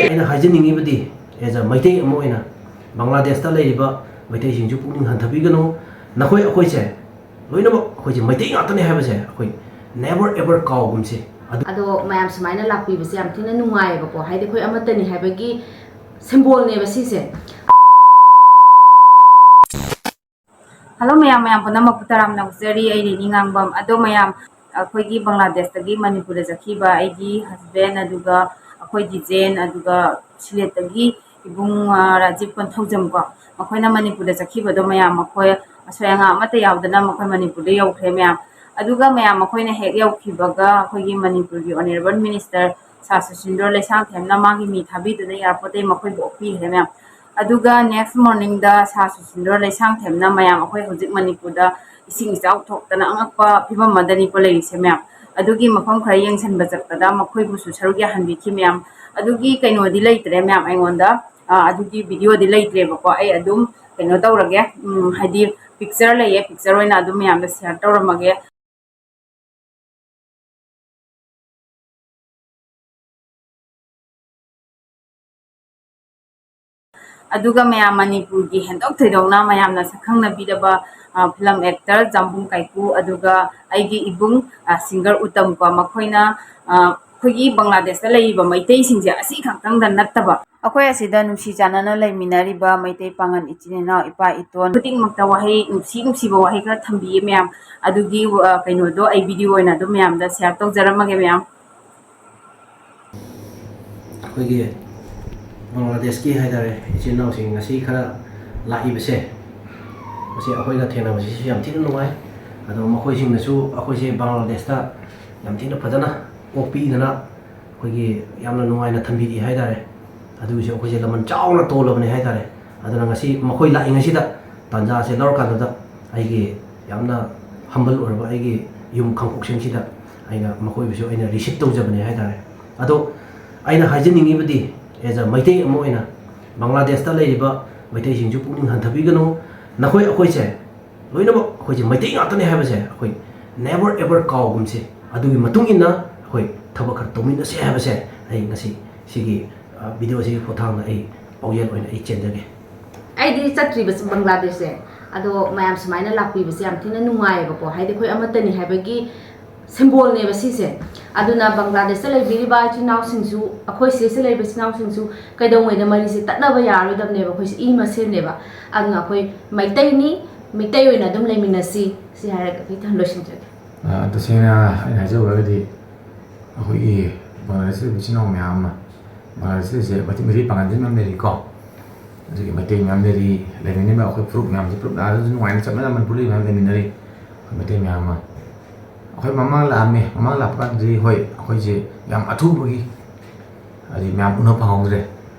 ꯑꯩꯅ ꯍꯥꯏꯖꯅꯤꯡꯉꯤꯕꯗꯤ ꯑꯦꯖ ꯃꯩꯇꯩ ꯑꯃ ꯑꯣꯏꯅ ꯕꯪꯒ꯭ꯂꯥꯗꯦꯁꯇ ꯂꯩꯔꯤꯕ ꯃꯩꯇꯩꯁꯤꯡꯁꯨ ꯄꯨꯛꯅꯤꯡ ꯍꯟꯊꯕꯤꯒꯅꯨ ꯅꯈꯣꯏ ꯑꯩꯈꯣꯏꯁꯦ ꯂꯣꯏꯅꯃꯛ ꯑꯩꯈꯣꯏꯁꯦ ꯃꯩꯇꯩ ꯉꯥꯛꯇꯅꯦ ꯍꯥꯏꯕꯁꯦ ꯑꯩꯈꯣꯏ ꯅꯦꯚꯔ ꯑꯦꯚꯔ ꯀꯥꯎꯒꯨꯝꯁꯤ ꯑꯗꯣ ꯃꯌꯥꯝ ꯁꯨꯃꯥꯏꯅ ꯂꯥꯛꯄꯤꯕꯁꯦ ꯌꯥꯝ ꯊꯤꯅ ꯅꯨꯡꯉꯥꯏꯌꯦꯕꯀꯣ ꯍꯥꯏꯗꯤ ꯑꯩꯈꯣꯏ ꯑꯃꯠꯇꯅꯤ ꯍꯥꯏꯕꯒꯤ ꯁꯤꯝꯕꯣꯜꯅꯦꯕ ꯁꯤꯁꯦ Hello mayam punamuk taram nausari ai ni ngangbam ado mayam ꯑꯩꯈꯣꯏꯒꯤ ꯕꯪꯒ꯭ꯂꯥꯗꯦꯁꯇꯒꯤ ꯃꯅꯤꯄꯨꯔꯗ ꯆꯠꯈꯤꯕ ꯑꯩꯒꯤ ꯍꯁꯕꯦꯟ ꯑꯗꯨꯒ ꯑꯩꯈꯣꯏꯒꯤ ꯖꯦꯟ ꯑꯗꯨꯒ ꯁꯤꯂꯦꯠꯇꯒꯤ ꯏꯕꯨꯡ ꯔꯥꯖꯤꯕ ꯀꯣꯟꯊꯧꯖꯝꯀꯣ ꯃꯈꯣꯏꯅ ꯃꯅꯤꯄꯨꯔꯗ ꯆꯠꯈꯤꯕꯗꯣ ꯃꯌꯥꯝ ꯃꯈꯣꯏ ꯑꯁꯣꯏ ꯑꯉꯥꯝ ꯑꯃꯠꯇ ꯌꯥꯎꯗꯅ ꯃꯈꯣꯏ ꯃꯅꯤꯄꯨꯔꯗ ꯌꯧꯈ꯭ꯔꯦ ꯃꯌꯥꯝ ꯑꯗꯨꯒ ꯃꯌꯥꯝ ꯃꯈꯣꯏꯅ ꯍꯦꯛ ꯌꯧꯈꯤꯕꯒ ꯑꯩꯈꯣꯏꯒꯤ ꯃꯅꯤꯄꯨꯔꯒꯤ ꯑꯣꯅꯔꯦꯕꯜ ꯃꯤꯅꯤꯁꯇꯔ ꯁꯥ ꯁꯨꯁꯤꯟꯗ꯭ꯔ ꯂꯩꯁꯥꯡꯊꯦꯝꯅ ꯃꯥꯒꯤ ꯃꯤ ꯊꯥꯕꯤꯗꯨꯅ ꯏꯌꯥꯔꯄꯣꯔꯠꯇꯒꯤ ꯃꯈꯣꯏꯕꯨ ꯑꯣꯛꯄꯤꯈ꯭ꯔꯦ ꯃꯌꯥꯝ ꯑꯗꯨꯒ ꯅꯦꯛꯁ ꯃꯣꯔꯅꯤꯡꯗ ꯁꯥ ꯁꯨꯁꯤꯟꯗ꯭ꯔ ꯂꯩꯁꯥꯡꯊꯦꯝꯅ ꯃꯌꯥꯝ ꯑꯩꯈꯣꯏ ꯍꯧꯖꯤꯛ ꯃꯅꯤꯄꯨꯔꯗ ꯏꯁꯤꯡ ꯏꯆꯥꯎ ꯊꯣꯛꯇꯅ ꯑꯉꯛꯄ ꯐꯤꯕꯝ ꯑꯃꯗꯅꯤꯀꯣ ꯂꯩꯔꯤꯁꯦ ꯃꯌꯥꯝ ꯑꯗꯨꯒꯤ ꯃꯐꯝ ꯈꯔ ꯌꯦꯡꯁꯤꯟꯕ ꯆꯠꯄꯗ ꯃꯈꯣꯏꯕꯨꯁꯨ ꯁꯔꯨꯛ ꯌꯥꯍꯟꯕꯤꯈꯤ ꯃꯌꯥꯝ ꯑꯗꯨꯒꯤ ꯀꯩꯅꯣꯗꯤ ꯂꯩꯇ꯭ꯔꯦ ꯃꯌꯥꯝ ꯑꯩꯉꯣꯟꯗ ꯑꯗꯨꯒꯤ ꯚꯤꯗꯤꯑꯣꯗꯤ ꯂꯩꯇ꯭ꯔꯦꯕꯀꯣ ꯑꯩ ꯑꯗꯨꯝ ꯀꯩꯅꯣ ꯇꯧꯔꯒꯦ ꯍꯥꯏꯗꯤ ꯄꯤꯛꯆꯔ ꯂꯩꯌꯦ ꯄꯤꯛꯆꯔ ꯑꯣꯏꯅ ꯑꯗꯨꯝ ꯃꯌꯥꯝꯗ ꯁꯦꯌꯔ ꯇꯧꯔꯝꯃꯒꯦ ꯑꯗꯨꯒ ꯃꯌꯥꯝ ꯃꯅꯤꯄꯨꯔꯒꯤ ꯍꯦꯟꯗꯣꯛ ꯊꯣꯏꯗꯣꯛꯅ ꯃꯌꯥꯝꯅ ꯁꯛꯈꯪꯅꯕꯤꯔꯕ ꯐꯤꯂꯝ ꯑꯦꯛꯇꯔ ꯖꯥꯝꯕꯨꯡ ꯀꯥꯏꯀꯨ ꯑꯗꯨꯒ ꯑꯩꯒꯤ ꯏꯕꯨꯡ ꯁꯤꯡꯒꯔ ꯎꯇꯝꯀꯣ ꯃꯈꯣꯏꯅ ꯑꯩꯈꯣꯏꯒꯤ ꯕꯪꯒ꯭ꯂꯥꯗꯦꯁꯇ ꯂꯩꯔꯤꯕ ꯃꯩꯇꯩꯁꯤꯡꯁꯦ ꯑꯁꯤ ꯈꯛꯇꯪꯗ ꯅꯠꯇꯕ ꯑꯩꯈꯣꯏ ꯑꯁꯤꯗ ꯅꯨꯡꯁꯤ ꯆꯥꯟꯅꯅ ꯂꯩꯃꯤꯟꯅꯔꯤꯕ ꯃꯩꯇꯩ ꯄꯥꯉꯜ ꯏꯆꯤꯟ ꯏꯅꯥꯎ ꯏꯄꯥ ꯏꯇꯣꯟ ꯈꯨꯗꯤꯡꯃꯛꯇ ꯋꯥꯍꯩ ꯅꯨꯡꯁꯤꯕ ꯋꯥꯍꯩ ꯈꯔ ꯊꯝꯕꯤꯌꯦ ꯃꯌꯥꯝ ꯑꯗꯨꯒꯤ ꯀꯩꯅꯣꯗꯣ ꯑꯩ ꯚꯤꯗꯤꯑꯣ ꯑꯣꯏꯅ ꯑꯗꯨꯝ ꯃꯌꯥꯝꯗ ꯁꯦꯌꯔ ꯇꯧꯖꯔꯝꯃꯒꯦ ꯃꯌꯥꯝ ꯑꯩꯈꯣꯏꯒꯤ ꯕꯪꯒ꯭ꯂꯥꯗꯦꯁꯀꯤ ꯍꯥꯏꯇꯥꯔꯦ ꯏꯆꯤꯟ ꯏꯅꯥꯎꯁꯤꯡ ꯉꯁꯤ ꯈꯔ ꯂꯥꯛꯏꯕꯁꯦ ꯃꯁꯤ ꯑꯩꯈꯣꯏꯒ ꯊꯦꯡꯅꯕꯁꯤꯁꯨ ꯌꯥꯝ ꯊꯤꯅ ꯅꯨꯡꯉꯥꯏ ꯑꯗꯣ ꯃꯈꯣꯏꯁꯤꯡꯅꯁꯨ ꯑꯩꯈꯣꯏꯁꯦ ꯕꯪꯒ꯭ꯂꯥꯗꯦꯁꯇ ꯌꯥꯝ ꯊꯤꯅ ꯐꯖꯅ ꯑꯣꯛꯄꯤꯗꯅ ꯑꯩꯈꯣꯏꯒꯤ ꯌꯥꯝꯅ ꯅꯨꯡꯉꯥꯏꯅ ꯊꯝꯕꯤꯔꯤ ꯍꯥꯏꯇꯥꯔꯦ ꯑꯗꯨꯒꯤꯁꯨ ꯑꯩꯈꯣꯏꯁꯦ ꯂꯃꯟ ꯆꯥꯎꯅ ꯇꯣꯜꯂꯕꯅꯤ ꯍꯥꯏꯇꯥꯔꯦ ꯑꯗꯨꯅ ꯉꯁꯤ ꯃꯈꯣꯏ ꯂꯥꯛꯏꯉꯩꯁꯤꯗ ꯇꯥꯟꯖꯥꯁꯦ ꯂꯧꯔꯀꯥꯟꯗ ꯑꯩꯒꯤ ꯌꯥꯝꯅ ꯍꯝꯕꯜ ꯑꯣꯏꯔꯕ ꯑꯩꯒꯤ ꯌꯨꯝ ꯈꯥꯡꯄꯣꯛꯁꯤꯡꯁꯤꯗ ꯑꯩꯅ ꯃꯈꯣꯏꯕꯨꯁꯨ ꯑꯩꯅ ꯔꯤꯁꯤꯞ ꯇꯧꯖꯕꯅꯤ ꯍꯥꯏꯇꯥꯔꯦ ꯑꯗꯣ ꯑꯩꯅ ꯍꯥꯏꯖꯅꯤꯡꯉꯤꯕꯗꯤ ꯑꯦꯖ ꯃꯩꯇꯩ ꯑꯃ ꯑꯣꯏꯅ ꯕꯪꯒ꯭ꯂꯥꯗꯦꯁꯇ ꯂꯩꯔꯤꯕ ꯃꯩꯇꯩꯁꯤꯡꯁꯨ ꯄꯨꯛꯅꯤꯡ ꯍꯟꯊꯕꯤꯒꯅꯨ ꯅꯈꯣꯏ ꯑꯩꯈꯣꯏꯁꯦ ꯂꯣꯏꯅꯃꯛ ꯑꯩꯈꯣꯏꯁꯦ ꯃꯩꯇꯩ ꯉꯥꯛꯇꯅꯦ ꯍꯥꯏꯕꯁꯦ ꯑꯩꯈꯣꯏ ꯅꯦꯚꯔ ꯑꯦꯚꯔ ꯀꯥꯎꯒꯨꯝꯁꯤ ꯑꯗꯨꯒꯤ ꯃꯇꯨꯡ ꯏꯟꯅ ꯑꯩꯈꯣꯏ ꯊꯕꯛ ꯈꯔ ꯇꯧꯃꯤꯟꯅꯁꯤ ꯍꯥꯏꯕꯁꯦ ꯑꯩ ꯉꯁꯤ ꯁꯤꯒꯤ ꯚꯤꯗꯤꯑꯣꯁꯤꯒꯤ ꯈꯨꯠꯊꯥꯡꯗ ꯑꯩ ꯄꯥꯎꯖꯦꯜ ꯑꯣꯏꯅ ꯑꯩ ꯆꯦꯟꯖꯒꯦ ꯑꯩꯗꯤ ꯆꯠꯇ꯭ꯔꯤꯕꯁꯤ ꯕꯪꯒ꯭ꯂꯥꯗꯦꯁꯁꯦ ꯑꯗꯣ ꯃꯌꯥꯝ ꯁꯨꯃꯥꯏꯅ ꯂꯥꯛꯄꯤꯕꯁꯦ ꯌꯥꯝ ꯊꯤꯅ ꯅꯨꯡꯉꯥꯏꯌꯦꯕꯀꯣ ꯍꯥꯏꯗꯤ ꯑꯩꯈꯣꯏ ꯑꯃꯠꯇꯅꯤ ꯍꯥꯏꯕꯒꯤ ꯁꯤꯝꯕꯣꯜꯅꯦꯕ ꯁꯤꯁꯦ ꯑꯗꯨꯅ ꯕꯪꯒ꯭ꯂꯥꯗꯦꯁꯇ ꯂꯩꯕꯤꯔꯤꯕ ꯏꯆꯤꯟ ꯏꯅꯥꯎꯁꯤꯡꯁꯨ ꯑꯩꯈꯣꯏ ꯁꯤꯗ ꯂꯩꯔꯤꯕ ꯏꯆꯤꯟ ꯏꯅꯥꯎꯁꯤꯡꯁꯨ ꯀꯩꯗꯧꯉꯩꯗ ꯃꯔꯤꯁꯦ ꯇꯠꯅꯕ ꯌꯥꯔꯣꯏꯗꯕꯅꯦꯕ ꯑꯩꯈꯣꯏꯁꯦ ꯏ ꯃꯁꯦꯟꯅꯦꯕ ꯑꯗꯨꯅ ꯑꯩꯈꯣꯏ ꯃꯩꯇꯩꯅꯤ ꯃꯩꯇꯩ ꯑꯣꯏꯅ ꯑꯗꯨꯝ ꯂꯩꯃꯤꯟꯅꯁꯤ ꯁꯤ ꯍꯥꯏꯔꯒ ꯑꯩ ꯂꯣꯏꯁꯤꯟꯖꯒꯦ ꯇꯁꯦꯡꯅ ꯑꯩꯅ ꯍꯥꯏꯖꯧꯔꯒꯗꯤ ꯑꯩꯈꯣꯏꯒꯤ ꯕꯪꯒ꯭ꯂꯥꯗꯦꯁꯇ ꯏꯆꯤꯟ ꯏꯅꯥꯎ ꯃꯌꯥꯝ ꯑꯃ ꯕꯪꯒ꯭ꯂꯥꯗꯦꯁꯇꯁꯦ ꯃꯩꯇꯩ ꯄꯥꯉꯜꯁꯤꯡ ꯃꯌꯥꯝ ꯂꯩꯔꯤꯀꯣ ꯑꯗꯨꯒꯤ ꯃꯩꯇꯩ ꯃꯌꯥꯝ ꯂꯩꯔꯤ ꯂꯩꯃꯤꯟꯅꯔꯤꯕ ꯑꯩꯈꯣꯏ ꯐꯨꯔꯨꯞ ꯃꯌꯥꯝꯁꯦ ꯐꯨꯔꯨꯞ ꯂꯥꯛꯑꯁꯨ ꯅꯨꯡꯉꯥꯏꯅ ꯆꯠꯃꯤꯟꯅ ꯃꯅꯤꯄꯨꯔ ꯃꯌꯥꯝ ꯂꯩꯃꯤꯟꯅꯔꯤ ꯑꯩꯈꯣꯏ ꯃꯩꯇꯩ ꯃꯌꯥꯝ ꯑꯃ ꯑꯩꯈꯣꯏ ꯃꯃꯥꯡ ꯂꯥꯛꯑꯝꯃꯦ ꯃꯃꯥꯡ ꯂꯥꯛꯄ ꯀꯥꯟꯗꯗꯤ ꯍꯣꯏ ꯑꯩꯈꯣꯏꯁꯦ ꯌꯥꯝ ꯑꯊꯨꯕꯒꯤ ꯍꯥꯏꯗꯤ ꯃꯌꯥꯝ ꯎꯅꯕ ꯐꯪꯍꯧꯗ꯭ꯔꯦ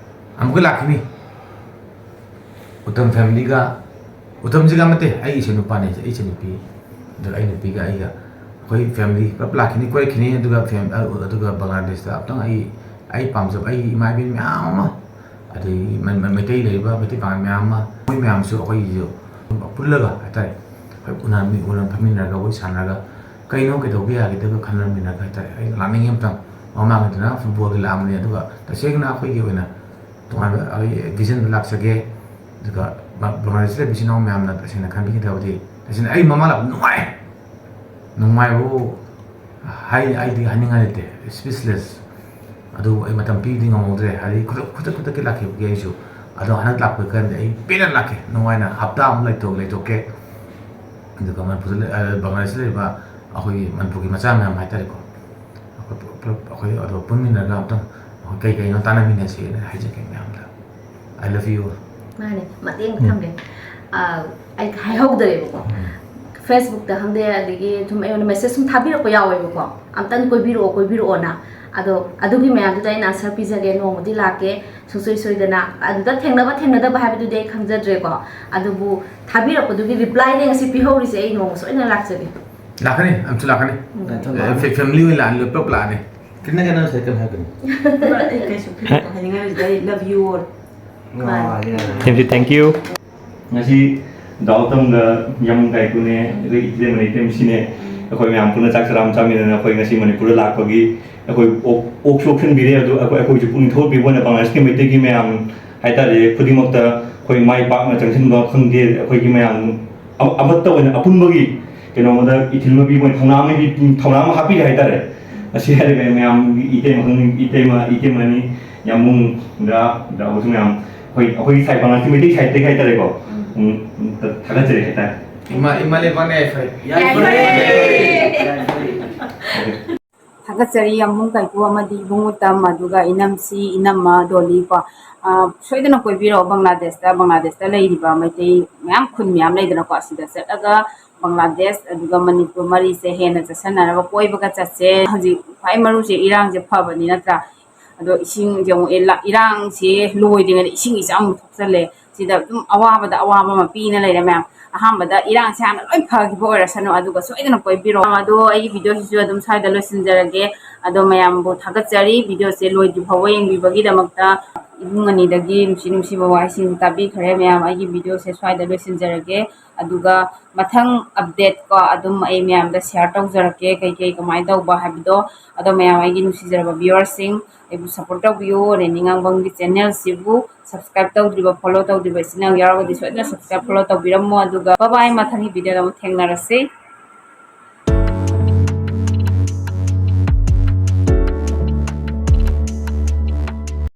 ꯑꯃꯨꯛꯀ ꯂꯥꯛꯈꯤꯅꯤ ꯎꯇꯝ ꯐꯦꯃꯤꯂꯤꯒ ꯎꯇꯝꯁꯤꯒ ꯑꯃꯠꯇꯦ ꯑꯩ ꯏꯆꯟ ꯅꯨꯄꯥꯅꯤ ꯑꯩ ꯏꯆꯟ ꯅꯨꯄꯤ ꯑꯗꯨꯒ ꯑꯩ ꯅꯨꯄꯤꯒ ꯑꯩꯒ ꯑꯩꯈꯣꯏ ꯐꯦꯃꯤꯂꯤ ꯄꯨꯂꯞ ꯂꯥꯛꯈꯤꯅꯤ ꯀꯣꯏꯔꯛꯈꯤꯅꯤ ꯑꯗꯨꯒ ꯕꯪꯒ꯭ꯂꯥꯗꯦꯁꯇ ꯑꯃꯨꯛꯇꯪ ꯑꯩ ꯄꯥꯝꯖꯕ ꯑꯩꯒꯤ ꯏꯃꯥ ꯏꯕꯦꯟ ꯃꯌꯥꯝ ꯑꯃ ꯑꯗꯒꯤ ꯃꯩꯇꯩ ꯂꯩꯔꯤꯕ ꯃꯩꯇꯩ ꯄꯥꯉꯜ ꯃꯌꯥꯝ ꯑꯃ ꯃꯣꯏ ꯃꯌꯥꯝꯁꯨ ꯑꯩꯈꯣꯏꯒꯤꯁꯨ ꯄꯨꯜꯂꯒ ꯍꯥꯏꯇꯥꯔꯦ ꯑꯩꯈꯣꯏ ꯎꯅ ꯐꯝꯃꯤꯟꯅꯔꯒ ꯋꯥꯔꯤ ꯁꯥꯟꯅꯔꯒ ꯀꯩꯅꯣ ꯀꯩꯗꯧꯕ ꯌꯥꯒꯦꯗꯒ ꯈꯟꯅꯃꯤꯟꯅꯔꯒ ꯍꯥꯏꯇꯥꯔꯦ ꯑꯩ ꯂꯥꯛꯅꯤꯡꯉꯤ ꯑꯃꯇꯪ ꯃꯃꯥꯡꯒꯤꯗꯅ ꯐꯨꯠꯕꯣꯜꯒꯤ ꯂꯥꯛꯑꯝꯕꯅꯤ ꯑꯗꯨꯒ ꯇꯁꯦꯡꯅ ꯑꯩꯈꯣꯏꯒꯤ ꯑꯣꯏꯅ ꯇꯣꯉꯥꯟꯕ ꯑꯩꯈꯣꯏ ꯚꯤꯖꯟꯗ ꯂꯥꯛꯆꯒꯦ ꯑꯗꯨꯒ ꯕꯪꯒ꯭ꯂꯥꯗꯦꯁꯇ ꯂꯩꯕ ꯏꯆꯤꯟ ꯏꯅꯥꯎ ꯃꯌꯥꯝꯅ ꯇꯁꯦꯡꯅ ꯈꯟꯕꯤꯒꯗꯕꯗꯤ ꯇꯁꯦꯡꯅ ꯑꯩ ꯃꯃꯥꯡ ꯂꯥꯛꯄ ꯅꯨꯡꯉꯥꯏꯕꯨ ꯑꯩꯗꯤ ꯍꯥꯏꯅꯤꯡꯉꯥꯏ ꯂꯩꯇꯦ ꯁ꯭ꯄꯤꯁꯂꯦꯁ ꯑꯗꯨ ꯑꯩ ꯃꯇꯝ ꯄꯤꯕꯗꯤ ꯉꯝꯍꯧꯗ꯭ꯔꯦ ꯍꯥꯏꯗꯤ ꯈꯨꯗꯛꯀꯤ ꯂꯥꯛꯈꯤꯕꯒꯤ ꯑꯩꯁꯨ ꯑꯗꯣ ꯍꯟꯗꯛ ꯂꯥꯛꯄ ꯀꯥꯟꯗ ꯑꯩ ꯄꯦꯟꯅ ꯂꯥꯛꯀꯦ ꯅꯨꯡꯉꯥꯏꯅ ꯍꯞꯇꯥ ꯑꯃ ꯂꯩꯊꯣꯛꯀꯦ ꯑꯗꯨꯒ ꯃꯅꯤꯄꯨꯔꯗ ꯕꯪꯒ꯭ꯂꯥꯗꯦꯁꯇ ꯂꯩꯕ ꯑꯩꯈꯣꯏꯒꯤ ꯃꯅꯤꯄꯨꯔꯒꯤ ꯃꯆꯥ ꯃꯌꯥꯝ ꯍꯥꯏꯇꯥꯔꯦꯀꯣ ꯑꯩꯈꯣꯏ ꯑꯗꯣ ꯄꯨꯟꯃꯤꯟꯅꯔꯒ ꯑꯝꯇꯪ ꯑꯩꯈꯣꯏ ꯀꯩꯅꯣ ꯇꯥꯟꯅꯃꯤꯟꯅꯁꯦꯅ ꯍꯥꯏꯖꯒꯦ ꯃꯌꯥꯝꯗ ꯑꯥꯏ ꯂꯚ ꯌꯨ ꯃꯥꯅꯦ ꯃꯇꯦꯡ ꯊꯝꯒꯦ ꯑꯩ ꯍꯥꯏꯍꯧꯗ꯭ꯔꯦꯕꯀꯣ ꯐꯦꯁꯕꯨꯛꯇ ꯈꯪꯗꯦ ꯑꯗꯒꯤ ꯁꯨꯝ ꯑꯩꯉꯣꯟꯗ ꯃꯦꯁꯦꯖ ꯁꯨꯝ ꯊꯥꯕꯤꯔꯛꯄ ꯌꯥꯎꯋꯦꯕꯀꯣ ꯑꯝꯇꯪ ꯀꯣꯏꯕꯤꯔꯛꯑꯣꯅ ꯑꯗꯣ ꯑꯗꯨꯒꯤ ꯃꯌꯥꯝꯗꯨꯗ ꯑꯩꯅ ꯑꯟꯁꯔ ꯄꯤꯖꯒꯦ ꯅꯣꯡꯃꯗꯤ ꯂꯥꯛꯀꯦ ꯁꯨꯡꯁꯣꯏ ꯁꯣꯏꯗꯅ ꯑꯗꯨꯗ ꯊꯦꯡꯅꯗꯕ ꯍꯥꯏꯕꯗꯨꯗꯤ ꯑꯩ ꯈꯪꯖꯗ꯭ꯔꯦꯀꯣ ꯑꯗꯨꯕꯨ ꯊꯥꯕꯤꯔꯛꯄꯗꯨꯒꯤ ꯔꯤꯄ꯭ꯂꯥꯏꯅꯦ ꯉꯁꯤ ꯄꯤꯍꯧꯔꯤꯁꯦ ꯑꯩ ꯅꯣꯡꯃ ꯁꯣꯏꯗꯅ ꯂꯥꯛꯆꯒꯦ ꯂꯥꯛꯀꯅꯤ ꯑꯝꯁꯨ ꯂꯥꯛꯀꯅꯤ ꯐꯦꯃꯤꯂꯤ ꯑꯣꯏꯅ ꯂꯥꯛꯑꯅꯤ ꯄꯨꯂꯞ ꯂꯥꯛꯑꯅꯤ ꯀꯤꯟꯅ ꯀꯩꯅꯣ ꯁꯥꯏꯀꯜ ꯍꯥꯏꯒꯅꯤ ꯑꯩ ꯀꯩꯁꯨ ꯍꯥꯏꯅꯤꯡꯉꯥꯏ I love you all Thank you. Ngasi Dautam ga Yam Kaikune, Ri Item Sine, Akoyam Puna Chakram Chamin, and Akoy Nasi Manipur Lakagi, ꯑꯩꯈꯣꯏ ꯑꯣꯛꯁꯨ ꯈꯟꯕꯤꯔꯦ ꯑꯗꯨ ꯑꯩꯈꯣꯏꯁꯨ ꯄꯨꯛꯅꯤꯡ ꯊꯧꯒꯠꯄꯤꯕ ꯕꯪꯒ꯭ꯂꯥꯗꯦꯁꯀꯤ ꯃꯩꯇꯩꯒꯤ ꯃꯌꯥꯝ ꯍꯥꯏꯇꯥꯔꯦ ꯈꯨꯗꯤꯡꯃꯛꯇ ꯑꯩꯈꯣꯏ ꯃꯥꯏ ꯄꯥꯛꯅ ꯆꯪꯁꯤꯟꯕ ꯈꯪꯗꯦ ꯑꯩꯈꯣꯏꯒꯤ ꯃꯌꯥꯝ ꯑꯃꯠꯇ ꯑꯣꯏꯅ ꯑꯄꯨꯟꯕꯒꯤ ꯀꯩꯅꯣꯃꯗ ꯏꯊꯤꯜ ꯑꯃ ꯄꯤꯕ ꯊꯧꯅꯥ ꯑꯃ ꯍꯥꯞꯄꯤꯔꯦ ꯍꯥꯏꯇꯥꯔꯦ ꯑꯁꯤ ꯍꯥꯏꯔꯒ ꯃꯌꯥꯝꯒꯤ ꯏꯇꯩꯃꯅꯤ ꯌꯥꯝꯕꯨꯡꯗ ꯗꯥꯎꯁꯨ ꯃꯌꯥꯝ ꯑꯩꯈꯣꯏꯒꯤ ꯁꯥꯏꯠ ꯕꯪꯒ꯭ꯂꯥꯗꯦꯁꯀꯤ ꯃꯩꯇꯩ ꯁꯥꯏꯠꯇꯒꯤ ꯍꯥꯏꯇꯥꯔꯦꯀꯣ ꯊꯥꯒꯠꯆꯔꯤ ꯍꯥꯏꯇꯥꯔꯦ ima lebang ne fai ꯊꯥꯒꯠꯆꯔꯤ ꯌꯥꯝꯕꯨꯡ ꯀꯥꯏꯀꯨ ꯑꯃꯗꯤ ꯏꯕꯨꯡꯉꯣꯇꯝ ꯑꯗꯨꯒ ꯏꯅꯝꯁꯤ ꯏꯅꯝꯃ ꯗꯣꯂꯤ ꯀꯣ ꯁꯣꯏꯗꯅ ꯀꯣꯏꯕꯤꯔꯛꯑꯣ ꯕꯪꯒ꯭ꯂꯥꯗꯦꯁꯇ ꯂꯩꯔꯤꯕ ꯃꯩꯇꯩ ꯃꯌꯥꯝ ꯈꯨꯟ ꯃꯌꯥꯝ ꯂꯩꯗꯅꯀꯣ ꯑꯁꯤꯗ ꯆꯠꯂꯒ ꯕꯪꯒ꯭ꯂꯥꯗꯦꯁ ꯑꯗꯨꯒ ꯃꯅꯤꯄꯨꯔ ꯃꯔꯤꯁꯦ ꯍꯦꯟꯅ ꯆꯠꯁꯟꯅꯔꯒ ꯀꯣꯏꯕꯒ ꯆꯠꯁꯦ ꯍꯧꯖꯤꯛ ꯈ꯭ꯋꯥꯏ ꯃꯔꯨꯁꯦ ꯏꯔꯥꯡꯁꯦ ꯐꯕꯅꯤ ꯅꯠꯇ꯭ꯔꯥ ꯑꯗꯣ ꯏꯁꯤꯡꯁꯦ ꯑꯃꯨꯛ ꯏꯔꯥꯡꯁꯦ ꯂꯣꯏꯗ꯭ꯔꯤꯉꯩꯗ ꯏꯁꯤꯡ ꯏꯆꯥꯎ ꯑꯃꯨꯛ ꯊꯣꯛꯆꯜꯂꯦ ꯁꯤꯗ ꯑꯗꯨꯝ ꯑꯋꯥꯕꯗ ꯑꯋꯥꯕ ꯑꯃ ꯄꯤꯅ ꯂꯩꯔꯦ ꯃꯌꯥꯝ ꯑꯍꯥꯟꯕꯗ ꯏꯔꯥꯡꯁꯦ ꯍꯥꯟꯅ ꯂꯣꯏ ꯐꯈꯤꯕ ꯑꯣꯏꯔꯁꯅꯨ ꯑꯗꯨꯒ ꯁꯣꯏꯗꯅ ꯀꯣꯏꯕꯤꯔꯛꯑꯣ ꯑꯗꯣ ꯑꯩꯒꯤ ꯚꯤꯗꯤꯑꯣꯁꯤꯁꯨ ꯑꯗꯨꯝ ꯁ꯭ꯋꯥꯏꯗ ꯂꯣꯏꯁꯤꯟꯖꯔꯒꯦ ꯑꯗꯣ ꯃꯌꯥꯝꯕꯨ ꯊꯥꯒꯠꯆꯔꯤ ꯚꯤꯗꯤꯑꯣꯁꯦ ꯂꯣꯏꯗ꯭ꯔꯤ ꯐꯥꯎꯕ ꯌꯦꯡꯕꯤꯕꯒꯤꯗꯃꯛꯇ ꯏꯕꯨꯡ ꯑꯅꯤꯗꯒꯤ ꯅꯨꯡꯁꯤꯕ ꯋꯥꯍꯩꯁꯤꯡ ꯇꯥꯕꯤꯈ꯭ꯔꯦ ꯃꯌꯥꯝ ꯑꯩꯒꯤ ꯚꯤꯗꯤꯑꯣꯁꯦ ꯁ꯭ꯋꯥꯏꯗ ꯂꯣꯏꯁꯤꯟꯖꯔꯒꯦ ꯑꯗꯨꯒ ꯃꯊꯪ ꯑꯞꯗꯦꯠ ꯀꯣ ꯑꯗꯨꯝ ꯑꯩ ꯃꯌꯥꯝꯗ ꯁꯦꯌꯔ ꯇꯧꯖꯔꯛꯀꯦ ꯀꯩꯀꯩ ꯀꯃꯥꯏꯅ ꯇꯧꯕ ꯍꯥꯏꯕꯗꯣ ꯑꯗꯣ ꯃꯌꯥꯝ ꯑꯩꯒꯤ ꯅꯨꯡꯁꯤꯖꯔꯕ ꯚꯤꯌꯨꯋꯔꯁꯤꯡ ꯑꯩꯕꯨ ꯁꯞꯄꯣꯔꯠ ꯇꯧꯕꯤꯌꯨ ꯔꯦꯅꯤ ꯉꯥꯡꯕꯝꯒꯤ ꯆꯦꯅꯦꯜꯁꯤꯕꯨ ꯁꯕꯁꯀ꯭ꯔꯥꯏꯕ ꯇꯧꯗ꯭ꯔꯤꯕ ꯐꯣꯂꯣ ꯇꯧꯗ꯭ꯔꯤꯕ ꯏꯆꯤꯟ ꯏꯅꯥꯎ ꯌꯥꯎꯔꯒꯗꯤ ꯁꯣꯏꯗꯅ ꯁꯕꯁꯀ꯭ꯔꯥꯏꯕ ꯐꯣꯂꯣ ꯇꯧꯕꯤꯔꯝꯃꯣ ꯑꯗꯨꯒ ꯕꯥꯏ ꯃꯊꯪꯒꯤ ꯚꯤꯗꯤꯑꯣꯗ ꯑꯃꯨꯛ ꯊꯦꯡꯅꯔꯁꯤ